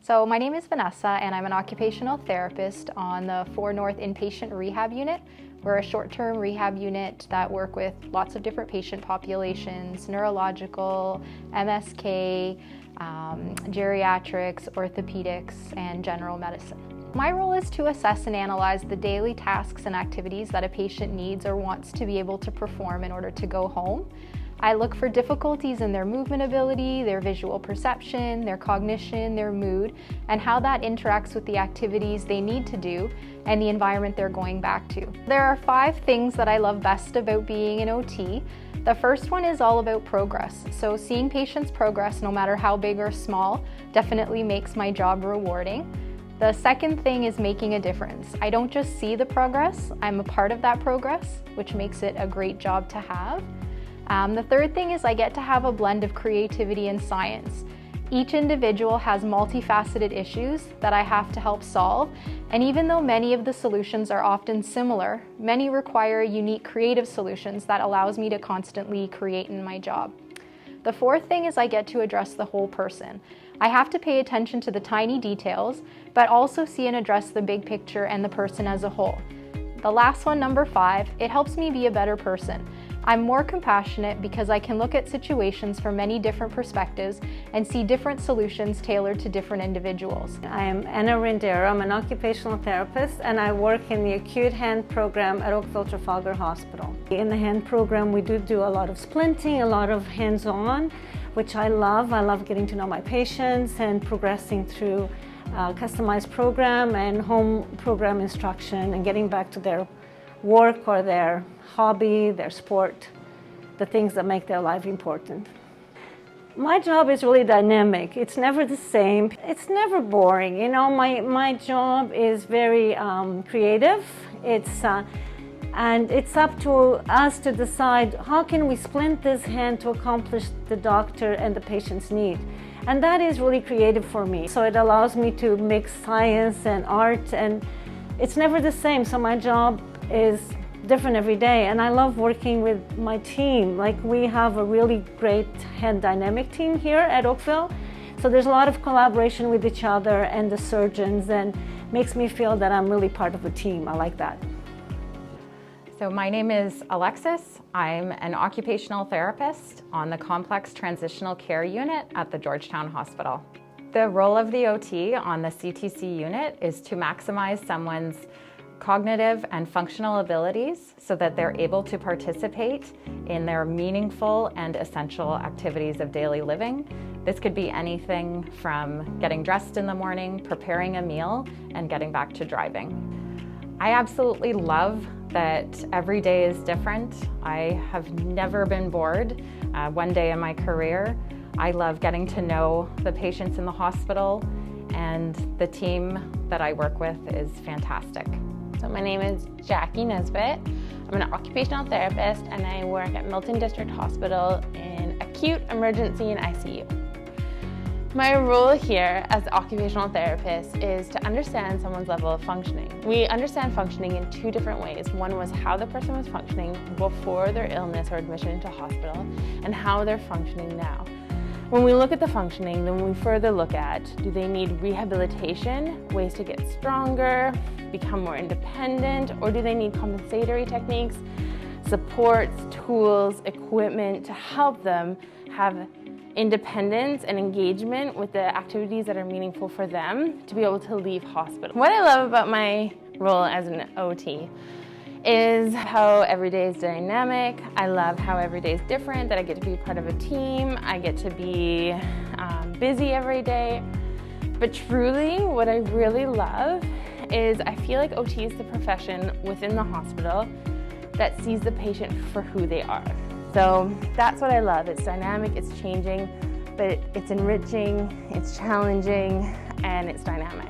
So my name is Vanessa and I'm an occupational therapist on the 4 North Inpatient Rehab Unit. We're a short-term rehab unit that work with lots of different patient populations, neurological, MSK, geriatrics, orthopedics, and general medicine. My role is to assess and analyze the daily tasks and activities that a patient needs or wants to be able to perform in order to go home. I look for difficulties in their movement ability, their visual perception, their cognition, their mood, and how that interacts with the activities they need to do and the environment they're going back to. There are 5 things that I love best about being an OT. The first one is all about progress. So seeing patients progress, no matter how big or small, definitely makes my job rewarding. The second thing is making a difference. I don't just see the progress, I'm a part of that progress, which makes it a great job to have. The third thing is I get to have a blend of creativity and science. Each individual has multifaceted issues that I have to help solve, and even though many of the solutions are often similar, many require unique creative solutions that allows me to constantly create in my job. The fourth thing is I get to address the whole person. I have to pay attention to the tiny details, but also see and address the big picture and the person as a whole. The last one, number 5, it helps me be a better person. I'm more compassionate because I can look at situations from many different perspectives and see different solutions tailored to different individuals. I am Anna Rendero. I'm an occupational therapist and I work in the acute hand program at Oakville Trafalgar Hospital. In the hand program we do a lot of splinting, a lot of hands-on, which I love. I love getting to know my patients and progressing through customized program and home program instruction and getting back to their work or their hobby, their sport, the things that make their life important. My job is really dynamic. It's never the same. It's never boring. You know, my job is very creative. And it's up to us to decide how can we splint this hand to accomplish the doctor and the patient's need. And that is really creative for me. So it allows me to mix science and art, and it's never the same. So my job is different every day, and I love working with my team. Like, we have a really great hand dynamic team here at Oakville. So there's a lot of collaboration with each other and the surgeons, and makes me feel that I'm really part of a team. I like that. So my name is Alexis. I'm an occupational therapist on the Complex Transitional Care Unit at the Georgetown Hospital. The role of the OT on the CTC unit is to maximize someone's cognitive and functional abilities so that they're able to participate in their meaningful and essential activities of daily living. This could be anything from getting dressed in the morning, preparing a meal, and getting back to driving. I absolutely love that every day is different. I have never been bored one day in my career. I love getting to know the patients in the hospital, and the team that I work with is fantastic. So my name is Jackie Nesbitt. I'm an occupational therapist and I work at Milton District Hospital in acute, emergency, and ICU. My role here as an occupational therapist is to understand someone's level of functioning. We understand functioning in 2 different ways. One was how the person was functioning before their illness or admission into hospital, and how they're functioning now. When we look at the functioning, then we further look at, do they need rehabilitation, ways to get stronger, become more independent, or do they need compensatory techniques, supports, tools, equipment to help them have independence and engagement with the activities that are meaningful for them to be able to leave hospital. What I love about my role as an OT is how every day is dynamic. I love how every day is different, that I get to be part of a team. I get to be busy every day. But truly, what I really love is I feel like OT is the profession within the hospital that sees the patient for who they are. So that's what I love. It's dynamic, it's changing, but it's enriching, it's challenging, and it's dynamic.